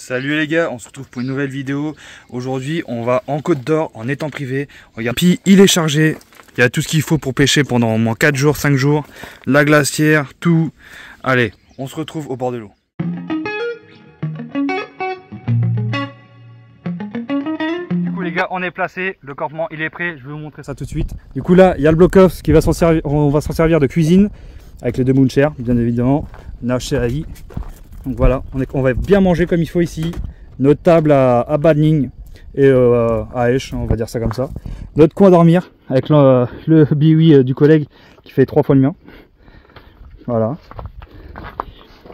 Salut les gars, on se retrouve pour une nouvelle vidéo. Aujourd'hui on va en Côte d'Or en étang privé. Regarde, puis il est chargé, il y a tout ce qu'il faut pour pêcher pendant au moins 4 jours, 5 jours. La glacière, tout. Allez, on se retrouve au bord de l'eau. Du coup les gars, on est placé, le campement il est prêt, je vais vous montrer ça tout de suite. Du coup là, il y a le block-off qui va s'en servir, on va s'en servir de cuisine avec les deux moonchairs, bien évidemment. Nage à vie. Donc voilà, on va bien manger comme il faut ici. Notre table à Badning et à Esch, on va dire ça comme ça. Notre coin à dormir avec le biwi du collègue qui fait 3 fois le mien. Voilà.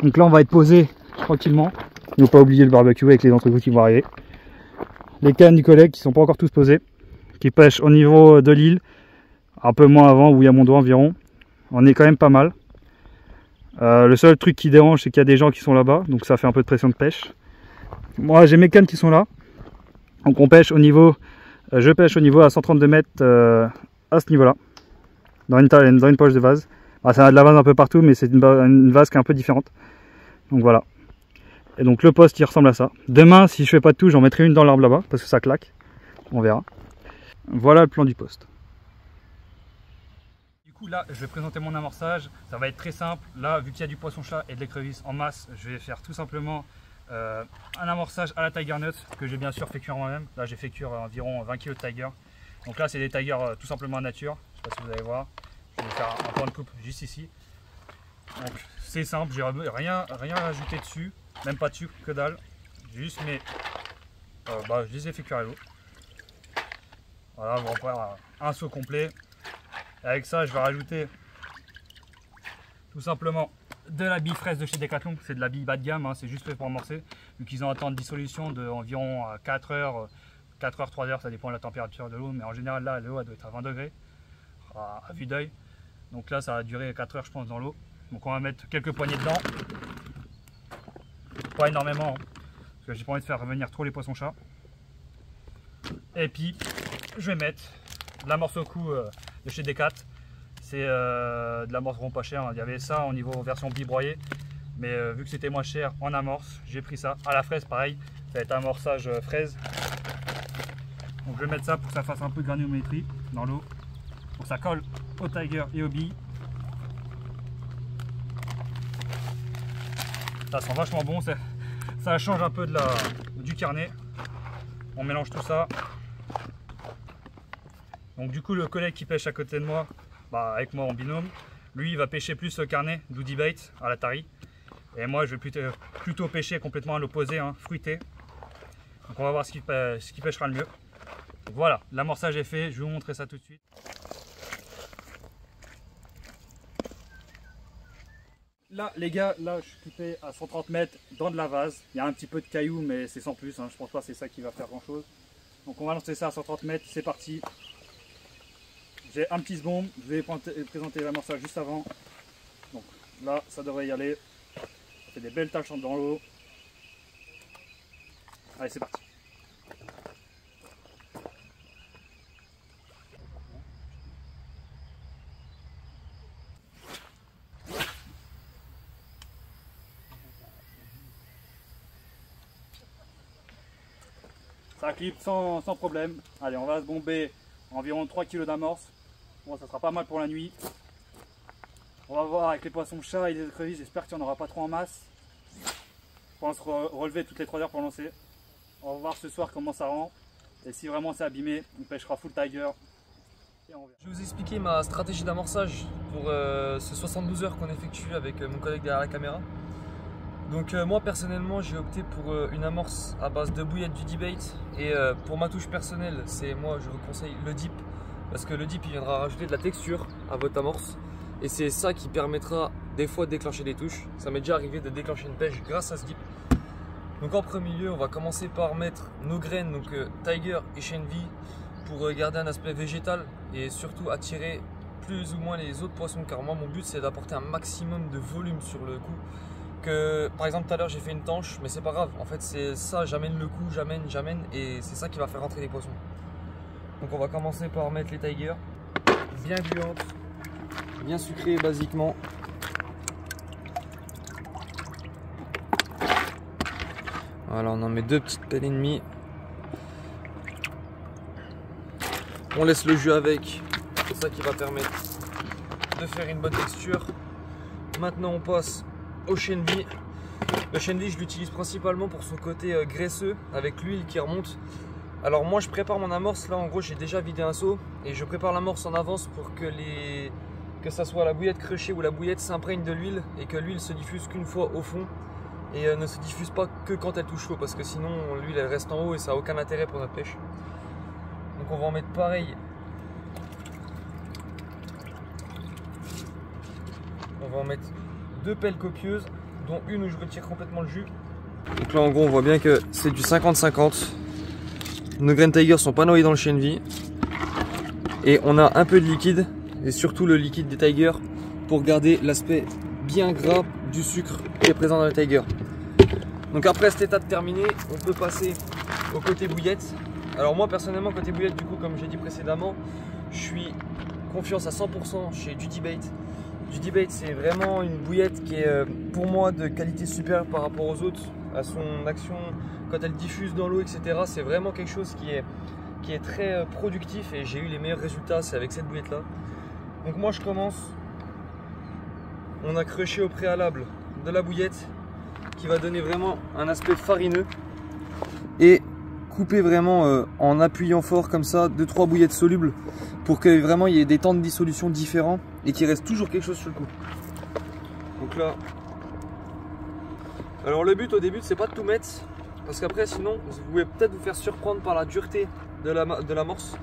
Donc là on va être posé tranquillement. Ne pas oublier le barbecue avec les entrecoupes qui vont arriver. Les cannes du collègue qui sont pas encore tous posés, qui pêchent au niveau de l'île, un peu moins avant où il y a mon doigt environ. On est quand même pas mal. Le seul truc qui dérange, c'est qu'il y a des gens qui sont là-bas, donc ça fait un peu de pression de pêche. Moi j'ai mes cannes qui sont là, donc on pêche au niveau, je pêche au niveau à 132 mètres à ce niveau-là, dans une poche de vase. Bah, ça a de la vase un peu partout, mais c'est une vase qui est un peu différente. Donc voilà. Et donc le poste il ressemble à ça. Demain, si je fais pas de tout, j'en mettrai une dans l'arbre là-bas, parce que ça claque. On verra. Voilà le plan du poste. Du coup là je vais présenter mon amorçage, ça va être très simple. Là vu qu'il y a du poisson-chat et de l'écrevisse en masse, je vais faire tout simplement un amorçage à la Tiger Nut que j'ai bien sûr fait cuire moi-même. Là j'ai fait cuire environ 20 kg de Tiger. Donc là c'est des Tiger tout simplement nature, je sais pas si vous allez voir. Je vais faire un point de coupe juste ici. Donc c'est simple, j'ai rien rajouté dessus, même pas de sucre, que dalle. Juste mais je les ai fait cuire à l'eau. Voilà, on va faire un seau complet. Avec ça, je vais rajouter tout simplement de la bille fraise de chez Decathlon. C'est de la bille bas de gamme, hein, c'est juste fait pour amorcer. Vu qu'ils ont un temps de dissolution d'environ 4 heures, 3 heures, ça dépend de la température de l'eau. Mais en général, là, l'eau doit être à 20 degrés, à vue d'œil. Donc là, ça va durer 4 heures, je pense, dans l'eau. Donc on va mettre quelques poignées dedans. Pas énormément, hein, parce que j'ai pas envie de faire revenir trop les poissons-chats. Et puis, je vais mettre de l'amorce au cou de chez Decat. C'est de l'amorce vraiment pas cher, hein. Il y avait ça au niveau version bille broyée, mais vu que c'était moins cher en amorce, j'ai pris ça. À la fraise pareil, ça va être un amorçage fraise. Donc je vais mettre ça pour que ça fasse un peu de granulométrie dans l'eau, pour que ça colle au Tiger et aux billes. Ça sent vachement bon, ça change un peu du carnet. On mélange tout ça. Donc du coup le collègue qui pêche à côté de moi, avec moi en binôme, lui il va pêcher plus carnet, d'Oudi Bait à la tari. Et moi je vais plutôt pêcher complètement à l'opposé, hein, fruité. Donc on va voir ce qui pêchera le mieux. Donc voilà, l'amorçage est fait, je vais vous montrer ça tout de suite. Là les gars, là je suis coupé à 130 mètres dans de la vase. Il y a un petit peu de cailloux mais c'est sans plus, hein. Je pense pas que c'est ça qui va faire grand chose. Donc on va lancer ça à 130 mètres, c'est parti. J'ai un petit second, je vais présenter l'amorçage juste avant. Donc là, ça devrait y aller. Ça fait des belles taches dans l'eau. Allez, c'est parti. Ça clip sans problème. Allez, on va se bomber environ 3 kg d'amorce. Bon, ça sera pas mal pour la nuit. On va voir avec les poissons-chats et les écrevisses, j'espère qu'il n'y en aura pas trop en masse. Je pense relever toutes les 3 heures pour lancer. On va voir ce soir comment ça rend. Et si vraiment c'est abîmé, on pêchera full Tiger. Et on verra. Je vais vous expliquer ma stratégie d'amorçage pour ce 72 heures qu'on effectue avec mon collègue derrière la caméra. Donc moi personnellement j'ai opté pour une amorce à base de bouillette du debate. Et pour ma touche personnelle, moi je vous conseille le dip. Parce que le dip il viendra rajouter de la texture à votre amorce. Et c'est ça qui permettra des fois de déclencher des touches. Ça m'est déjà arrivé de déclencher une pêche grâce à ce dip. Donc en premier lieu on va commencer par mettre nos graines, donc Tiger et Shenvi, pour garder un aspect végétal et surtout attirer plus ou moins les autres poissons. Car moi mon but c'est d'apporter un maximum de volume sur le coup. Par exemple tout à l'heure j'ai fait une tanche, mais c'est pas grave, en fait c'est ça, j'amène le coup, j'amène et c'est ça qui va faire rentrer les poissons. Donc on va commencer par mettre les Tigers bien gluantes, bien sucrées basiquement. Voilà, on en met 2 petites pelles et demie. On laisse le jus avec, c'est ça qui va permettre de faire une bonne texture. Maintenant on passe au Shenvi. Le Shenvi je l'utilise principalement pour son côté graisseux avec l'huile qui remonte. Alors moi je prépare mon amorce, là en gros j'ai déjà vidé un seau et je prépare l'amorce en avance pour que ça soit la bouillette crushée ou la bouillette s'imprègne de l'huile et que l'huile se diffuse qu'une fois au fond et ne se diffuse pas que quand elle touche l'eau parce que sinon l'huile elle reste en haut et ça n'a aucun intérêt pour notre pêche. Donc on va en mettre pareil. On va en mettre 2 pelles copieuses, dont une où je retire complètement le jus. Donc là en gros on voit bien que c'est du 50-50. Nos graines Tiger sont pas noyées dans le Shenvi. Et on a un peu de liquide, et surtout le liquide des Tiger, pour garder l'aspect bien gras du sucre qui est présent dans le Tiger. Donc après cette étape terminée, on peut passer au côté bouillette. Alors moi personnellement côté bouillette, du coup comme j'ai dit précédemment, je suis confiance à 100% chez Duty Bait. Duty Bait c'est vraiment une bouillette qui est pour moi de qualité supérieure par rapport aux autres, à son action quand elle diffuse dans l'eau, etc. C'est vraiment quelque chose qui est très productif et j'ai eu les meilleurs résultats, c'est avec cette bouillette là. Donc moi je commence, on a crushé au préalable de la bouillette qui va donner vraiment un aspect farineux et couper vraiment en appuyant fort comme ça 2-3 bouillettes solubles pour que vraiment il y ait des temps de dissolution différents et qu'il reste toujours quelque chose sur le coup. Donc là, alors le but au début c'est pas de tout mettre parce qu'après sinon vous pouvez peut-être vous faire surprendre par la dureté de l'amorce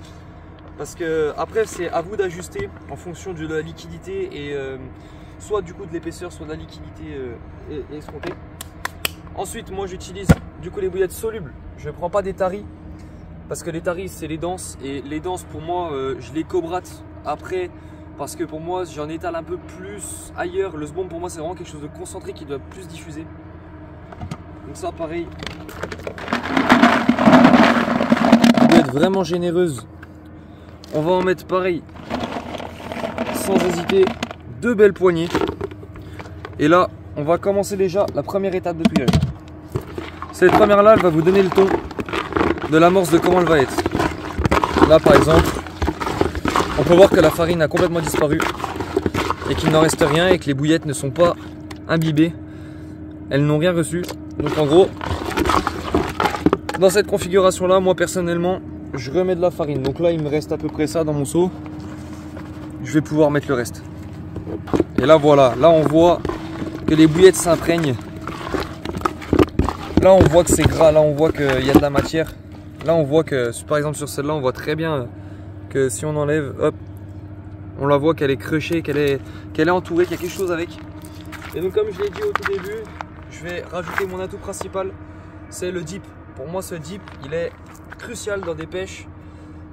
parce que après c'est à vous d'ajuster en fonction de la liquidité et soit du coup de l'épaisseur soit de la liquidité escomptée. Ensuite moi j'utilise du coup les bouillettes solubles, je ne prends pas des taris parce que les taris c'est les denses et les denses pour moi je les cobrate après parce que pour moi j'en étale un peu plus ailleurs. Le sbomb pour moi c'est vraiment quelque chose de concentré qui doit plus diffuser. Donc ça pareil, une bouillette vraiment généreuse. On va en mettre pareil, sans hésiter, 2 belles poignées. Et là on va commencer déjà la première étape de touillage. Cette première là elle va vous donner le ton de l'amorce de comment elle va être. Là par exemple on peut voir que la farine a complètement disparu et qu'il n'en reste rien et que les bouillettes ne sont pas imbibées, elles n'ont rien reçu. Donc en gros dans cette configuration là moi personnellement je remets de la farine. Donc là il me reste à peu près ça dans mon seau, je vais pouvoir mettre le reste. Et là voilà, là on voit que les bouillettes s'imprègnent. Là on voit que c'est gras, là on voit qu'il y a de la matière. Là on voit que par exemple sur celle-là on voit très bien que si on enlève, hop, on la voit qu'elle est crushée, qu'elle est entourée, qu'il y a quelque chose avec. Et donc comme je l'ai dit au tout début, je vais rajouter mon atout principal, c'est le dip. Pour moi ce dip il est crucial dans des pêches.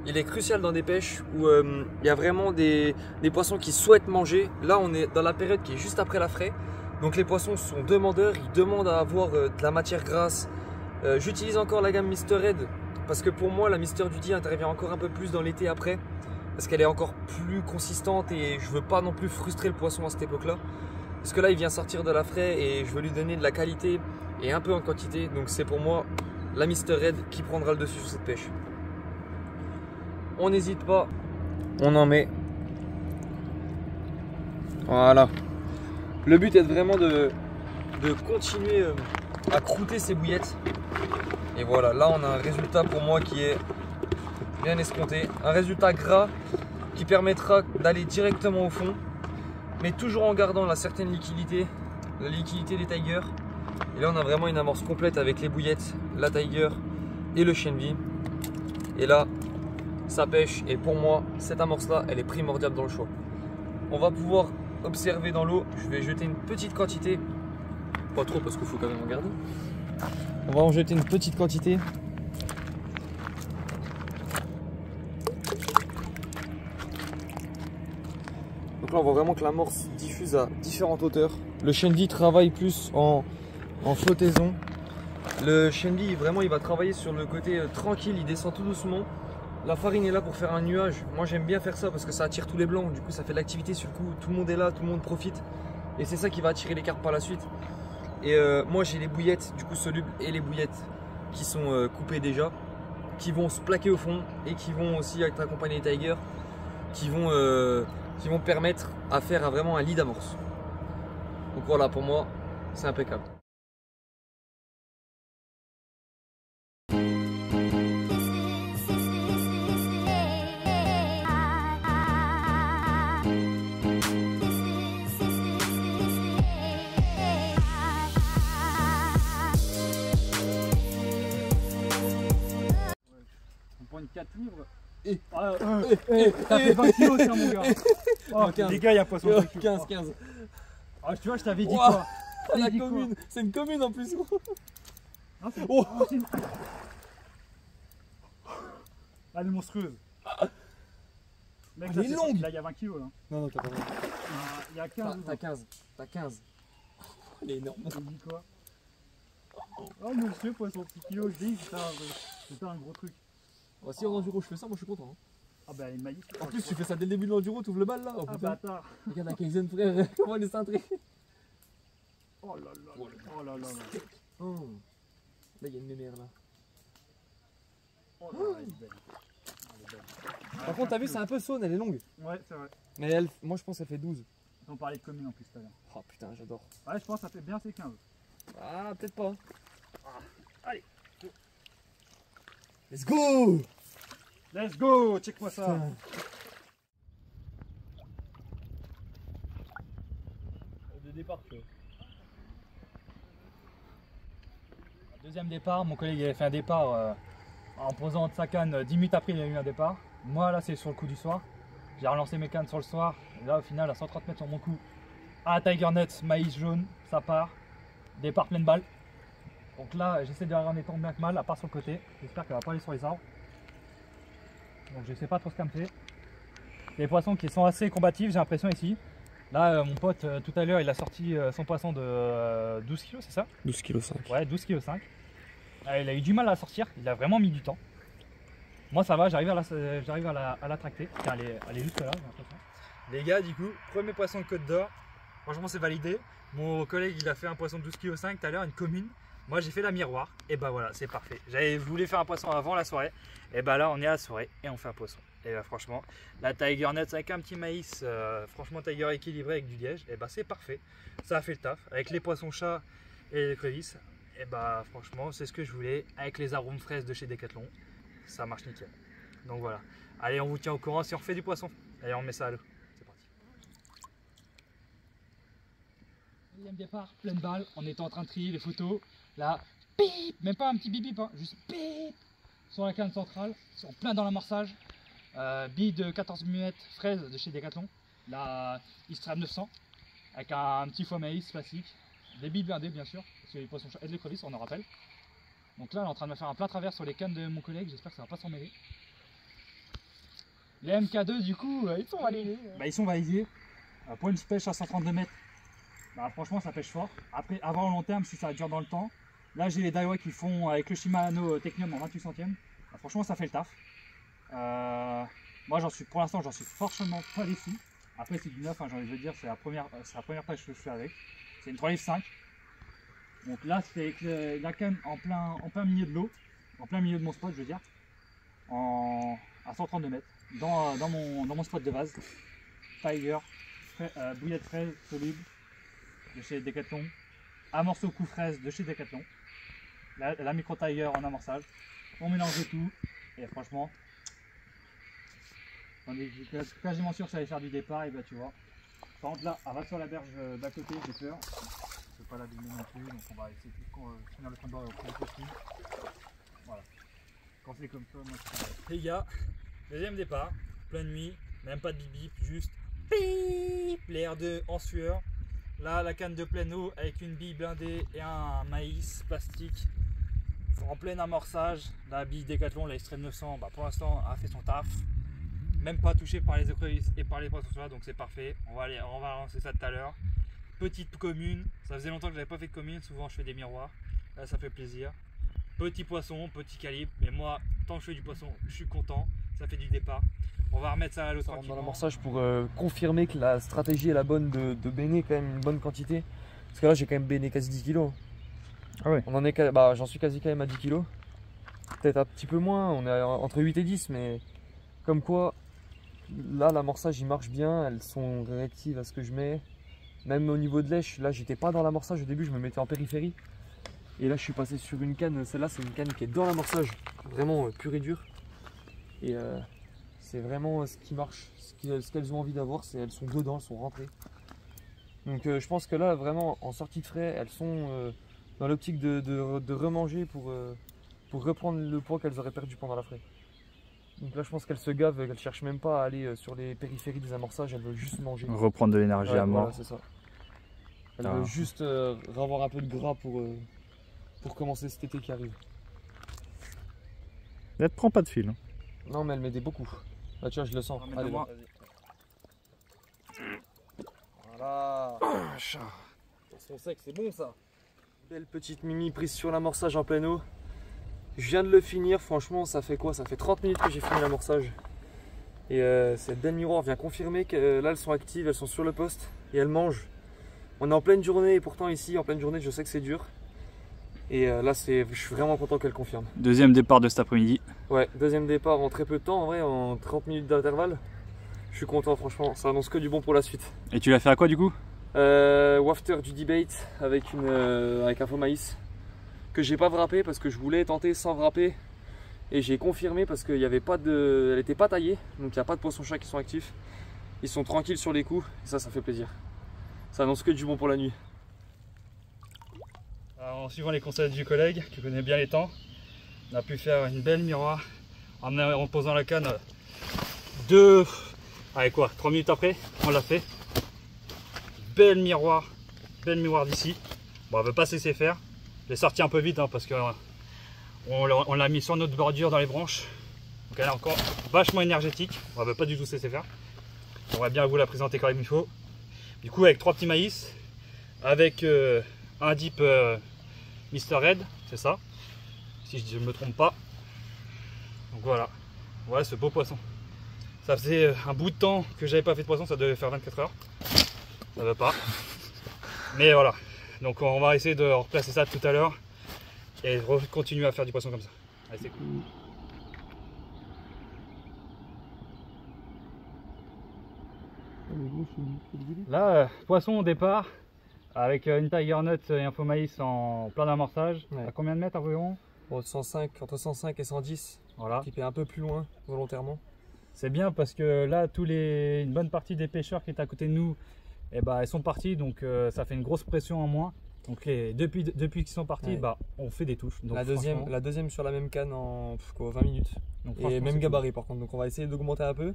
Il est crucial dans des pêches où il y a vraiment des poissons qui souhaitent manger. Là on est dans la période qui est juste après la fraie. Donc les poissons sont demandeurs, ils demandent à avoir de la matière grasse. J'utilise encore la gamme Mr Red parce que pour moi la Mr Duty intervient encore un peu plus dans l'été après. Parce qu'elle est encore plus consistante et je veux pas non plus frustrer le poisson à cette époque là. Parce que là il vient sortir de la fraie et je veux lui donner de la qualité et un peu en quantité. Donc c'est pour moi la Mr Red qui prendra le dessus sur cette pêche. On n'hésite pas, on en met. Voilà. Le but est vraiment de continuer à croûter ces bouillettes. Et voilà, là on a un résultat pour moi qui est bien escompté. Un résultat gras qui permettra d'aller directement au fond, mais toujours en gardant la certaine liquidité, la liquidité des Tiger. Et là on a vraiment une amorce complète avec les bouillettes, la Tiger et le Shenvi. Et là ça pêche et pour moi cette amorce là elle est primordiale dans le choix. On va pouvoir observer dans l'eau, je vais jeter une petite quantité, pas trop parce qu'il faut quand même en garder. On va en jeter une petite quantité. Donc là on voit vraiment que l'amorce diffuse à différentes hauteurs. Le Shenvi travaille plus en flottaison. Le Shenvi vraiment il va travailler sur le côté tranquille, il descend tout doucement. La farine est là pour faire un nuage. Moi j'aime bien faire ça parce que ça attire tous les blancs. Du coup ça fait de l'activité sur le coup. Tout le monde est là, tout le monde profite. Et c'est ça qui va attirer les carpes par la suite. Et moi j'ai les bouillettes du coup solubles et les bouillettes qui sont coupées déjà, qui vont se plaquer au fond et qui vont aussi être accompagnées des Tiger, qui vont permettre à faire vraiment un lit d'amorce. Donc voilà, pour moi c'est impeccable. On prend une 4 livres. T'as fait 20 kilos, tiens, mon gars. Oh, les gars, il y a poisson. 15. Ah, tu vois, je t'avais dit quoi? La commune, c'est une commune en plus. Non, c'est Oh. Elle est monstrueuse. Mec, Elle est longue. Là, il y a 20 kilos. Là. Non, t'as pas vrai. Il y a 15. T'as 15. Elle est énorme. Tu dis quoi? Oh, monsieur, poisson 6 kilos, je dis, c'est un gros truc. Oh, si en enduro je fais ça, moi je suis content. Hein. Ah bah, il m'a dit. En plus, tu fais ça dès le début de l'enduro, tu ouvres le bal là. Oh, Ah, putain. bâtard. Regarde la Kaizen, frère, comment elle est cintrée. Oh là là. Oh là là. Oh. Là, il y a une mémère là. Oh là là, elle est belle. Elle est belle. Par contre, t'as vu, c'est un peu saune, elle est longue. Ouais, c'est vrai. Mais elle, moi je pense qu'elle fait 12. On parlait de commune en plus tout à l'heure. Oh putain, j'adore. Ouais, je pense que ça fait bien ces 15. Ah, peut-être pas. Allez. Let's go! Let's go, check-moi ça. Putain. De départ, tu vois. Deuxième départ, mon collègue avait fait un départ en posant de sa canne 10 minutes après il a eu un départ. Moi là c'est sur le coup du soir. J'ai relancé mes cannes sur le soir. Et là au final à 130 mètres sur mon coup. Ah Tiger Nuts, maïs jaune, ça part. Départ pleine balle. Donc là j'essaie de la ramener tant bien que mal, à part sur le côté. J'espère qu'elle va pas aller sur les arbres. Donc je sais pas trop ce qu'elle me fait. Des poissons qui sont assez combatifs j'ai l'impression ici. Là mon pote tout à l'heure il a sorti son poisson de 12 kg, c'est ça? 12,5 kg. Ouais, 12,5 kg. Il a eu du mal à la sortir, il a vraiment mis du temps. Moi ça va, j'arrive à la tracter. Tiens, elle est juste là, j'ai l'impression. Les gars, du coup, premier poisson de Côte d'Or. Franchement, c'est validé. Mon collègue, il a fait un poisson de 12,5 kg tout à l'heure, une commune. Moi, j'ai fait la miroir. Et bah voilà, c'est parfait. J'avais voulu faire un poisson avant la soirée. Et bah là, on est à la soirée et on fait un poisson. Et bah franchement, la Tiger Nuts avec un petit maïs, franchement, Tiger équilibré avec du liège, et bah c'est parfait. Ça a fait le taf. Avec les poissons chats et les crevisses. Et bah franchement c'est ce que je voulais avec les arômes fraises de chez Decathlon, ça marche nickel. Donc voilà, allez on vous tient au courant si on refait du poisson. Allez on met ça à l'eau, c'est parti. Deuxième départ, pleine balle, on était en train de trier les photos. Là, pip, même pas un petit bip bip, hein, juste pip sur la canne centrale, en plein dans l'amorçage. Bille de 14 mm fraise de chez Decathlon, la Xtreme 900 avec un petit foie maïs classique. Des billes blindées bien sûr, parce que les poissons chats et les crevisses on en rappelle. Donc là on est en train de me faire un plein travers sur les cannes de mon collègue, j'espère que ça va pas s'en mêler. Les MK2 du coup, ils sont validés. Bah, ils sont validés. Pour une pêche à 132 mètres, bah, franchement ça pêche fort. Après, avoir au long terme si ça dure dans le temps. Là j'ai les Daiwa qui font avec le Shimano Technium en 28 centièmes. Bah, franchement ça fait le taf. Moi pour l'instant j'en suis franchement pas déçu. Après c'est du neuf, hein, j'ai envie de dire, c'est la première pêche que je fais avec. C'est une 3 livres 5. Donc là c'est avec la canne en plein milieu de l'eau, en plein milieu de mon spot je veux dire, à 132 mètres, dans mon spot de base. Tiger, bouillette fraise soluble de chez Decathlon, amorce au cou fraise de chez Decathlon, la micro Tiger en amorçage. On mélange le tout et franchement, on est quasiment sûr que ça allait faire du départ et bah tu vois. Par contre là, elle va sur la berge d'à côté, j'ai peur. Je ne peux pas l'abîmer non plus, donc on va essayer de finir le combat au plus vite possible. Voilà. Quand c'est comme ça, moi je... Les gars, deuxième départ, pleine nuit, même pas de bip bip, juste pip, les R2 en sueur. Là, la canne de pleine eau avec une bille blindée et un maïs plastique en plein amorçage. La bille Decathlon, la Xtreme 900, bah pour l'instant a fait son taf. Même pas touché par les écrevisses et par les poissons chats, donc c'est parfait. On va lancer ça tout à l'heure. Petite commune, ça faisait longtemps que j'avais pas fait de commune, souvent je fais des miroirs, là ça fait plaisir. Petit poisson, petit calibre, mais moi tant que je fais du poisson, je suis content, ça fait du départ. On va remettre ça à l'eau tranquillement. Dans l'amorçage pour confirmer que la stratégie est la bonne de baigner quand même une bonne quantité. Parce que là j'ai quand même béné quasi 10 kilos. Ah ouais. J'en suis quasi quand même à 10 kilos. Peut-être un petit peu moins, on est entre 8 et 10, mais comme quoi, là l'amorçage il marche bien, elles sont réactives à ce que je mets. Même au niveau de lèche, là j'étais pas dans l'amorçage au début, je me mettais en périphérie. Et là je suis passé sur une canne, celle-là c'est une canne qui est dans l'amorçage, vraiment pure et dure. Et c'est vraiment ce qui marche, ce qu'elles ont envie d'avoir, c'est elles sont dedans, elles sont rentrées. Donc je pense que là vraiment en sortie de frais, elles sont dans l'optique de remanger pour reprendre le poids qu'elles auraient perdu pendant la frais. Donc là je pense qu'elles se gavent, qu'elles cherchent même pas à aller sur les périphéries des amorçages, elles veulent juste manger. Reprendre de l'énergie à mort. Voilà, c'est ça. Elles veulent juste avoir un peu de gras pour commencer cet été qui arrive. Elle te prend pas de fil. Hein. Non mais elle m'aidait beaucoup. Là tu vois je le sens. Allez, moi. Voilà. Son sec c'est bon ça. Belle petite Mimi prise sur l'amorçage en pleine eau. Je viens de le finir, franchement ça fait quoi? Ça fait 30 minutes que j'ai fini l'amorçage. Et cette belle miroir vient confirmer que là elles sont actives, elles sont sur le poste et elles mangent. On est en pleine journée et pourtant ici en pleine journée je sais que c'est dur. Et là je suis vraiment content qu'elle confirme. Deuxième départ de cet après-midi. Ouais, deuxième départ en très peu de temps, en vrai en 30 minutes d'intervalle. Je suis content franchement, ça annonce que du bon pour la suite. Et tu l'as fait à quoi du coup? Wafter du debate avec un faux maïs que j'ai pas wrappé parce que je voulais tenter sans wrapper et j'ai confirmé parce qu'il y avait pas elle était pas taillée, donc il n'y a pas de poissons-chat qui sont actifs. Ils sont tranquilles sur les coups et ça fait plaisir. Ça annonce que du bon pour la nuit. Alors, en suivant les conseils du collègue qui connaît bien les temps, on a pu faire une belle miroir en posant la canne 3 minutes après, on l'a fait. Belle miroir d'ici. Bon, elle veut pas se laisser faire. Je l'ai sorti un peu vite hein, parce que on l'a mis sur notre bordure dans les branches. Donc elle est encore vachement énergétique. On ne veut pas du tout se laisser faire. On va bien vous la présenter comme il faut. Du coup avec 3 petits maïs, avec un dip Mr Red, c'est ça, si je ne me trompe pas. Donc voilà ce beau poisson. Ça faisait un bout de temps que j'avais pas fait de poisson, ça devait faire 24 heures. Ça veut pas. Mais voilà. Donc on va essayer de replacer ça tout à l'heure et continuer à faire du poisson comme ça. Allez, c'est cool. Là, poisson au départ, avec une Tiger Nut et un faux maïs en plein d'amorçage. Ouais. À combien de mètres environ? Entre 105 et 110. Voilà. Qui est un peu plus loin volontairement. C'est bien parce que là, une bonne partie des pêcheurs qui étaient à côté de nous, eh ben, elles sont partis, donc ça fait une grosse pression en moins. Donc depuis qu'ils sont partis, ouais. On fait des touches. Donc, la deuxième sur la même canne en 20 minutes. Donc, et même gabarit par contre. Donc on va essayer d'augmenter un peu.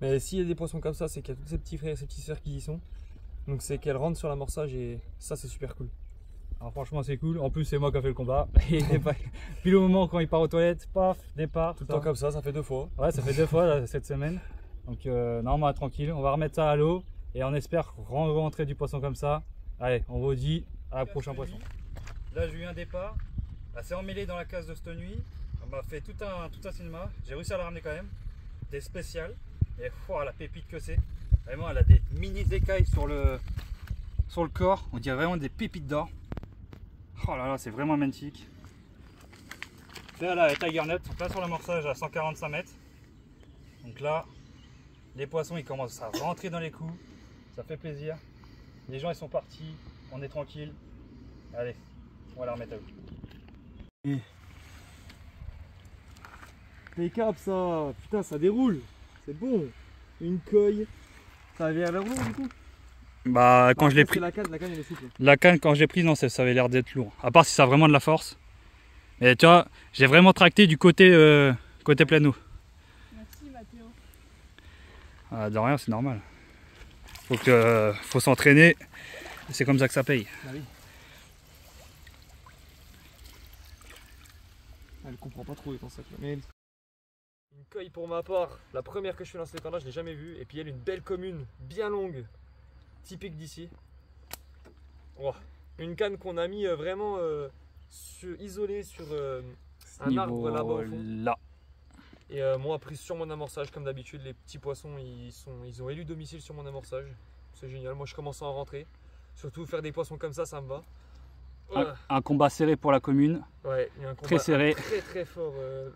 Mais s'il y a des poissons comme ça, c'est qu'il y a tous ces petits frères et ces petites sœurs qui y sont. Donc c'est qu'elles rentrent sur l'amorçage et ça c'est super cool. Alors franchement c'est cool. En plus c'est moi qui ai fait le combat. Puis le moment quand il part aux toilettes, paf, départ. Tout le temps comme ça fait 2 fois. Ouais, ça fait 2 fois là, cette semaine. Donc normalement tranquille. On va remettre ça à l'eau et on espère rentrer du poisson comme ça. Allez, on vous dit à la prochaine poisson. Là j'ai eu un départ assez emmêlé dans la case de cette nuit. On m'a fait tout un cinéma. J'ai réussi à la ramener quand même. Des spéciales. Et la pépite que c'est. Vraiment elle a des mini écailles sur le corps. On dirait vraiment des pépites d'or. Oh là là, c'est vraiment magnifique. Là, la Tiger Nut, donc là sur l'amorçage à 145 mètres. Donc là, les poissons ils commencent à rentrer dans les coups. Ça fait plaisir. Les gens ils sont partis. On est tranquille. Allez, on va la remettre à l'eau. Impeccable ça. Putain, ça déroule. C'est bon. Une coille. Ça avait l'air lourd du coup? Bah quand je l'ai pris. La canne elle est souple. La canne quand je l'ai prise, non, ça avait l'air d'être lourd. À part si ça a vraiment de la force. Mais tu vois, j'ai vraiment tracté du côté plein eau. Merci Mathéo. Ah, de rien, c'est normal. Faut s'entraîner. C'est comme ça que ça paye. Ah oui. Elle comprend pas trop les concepts. Mais une coille pour ma part, la première que je fais dans cet étang-là, je l'ai jamais vue. Et puis elle, une belle commune, bien longue, typique d'ici. Oh, une canne qu'on a mis vraiment isolée sur un arbre là-bas au fond. Là. Et moi, prise sur mon amorçage, comme d'habitude, les petits poissons, ils ont élu domicile sur mon amorçage. C'est génial. Moi, je commence à en rentrer. Surtout faire des poissons comme ça me va. Un combat serré pour la commune. Ouais, il y a un combat très serré. Très fort.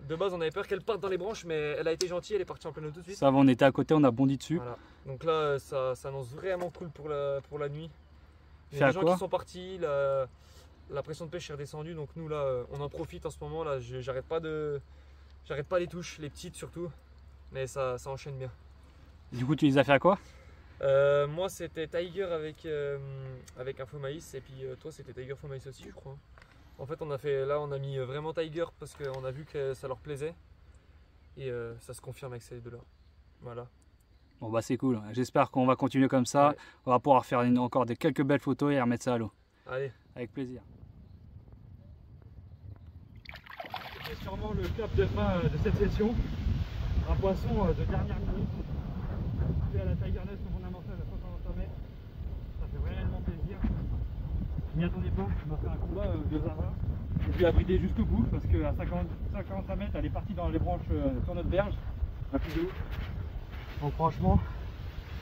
De base, on avait peur qu'elle parte dans les branches, mais elle a été gentille, elle est partie en plein eau tout de suite. Ça va, on était à côté, on a bondi dessus. Voilà. Donc là, ça annonce vraiment cool pour la nuit. Il y Fais a à des gens quoi qui sont partis, la pression de pêche est redescendue, donc nous là, on en profite en ce moment. Là, j'arrête pas les touches, les petites surtout, mais ça enchaîne bien. Du coup, tu les as fait à quoi? Moi c'était Tiger avec un faux maïs, et puis toi c'était Tiger faux maïs aussi, je crois. En fait on a mis vraiment Tiger parce qu'on a vu que ça leur plaisait, et ça se confirme avec ces deux là. Voilà. Bon bah c'est cool, j'espère qu'on va continuer comme ça, ouais. On va pouvoir faire encore quelques belles photos et remettre ça à l'eau. Allez. Avec plaisir. C'est sûrement le cap de fin de cette session, un poisson de dernière minute. À la Tiger Nest comme on a amorçage à 140 mètres, ça fait réellement plaisir. Je m'y attendais pas, je m'a fait un combat de Zara. Je lui ai abridé jusqu'au bout parce qu'à 50 mètres elle est partie dans les branches sur notre berge, à plus de ouf. Donc franchement,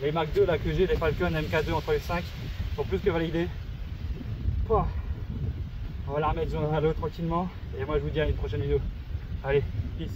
les Mach 2 là que j'ai, les Falcon MK2 entre les 5 sont plus que validés. Oh. On va la remettre à l'eau tranquillement et moi je vous dis à une prochaine vidéo. Allez, peace.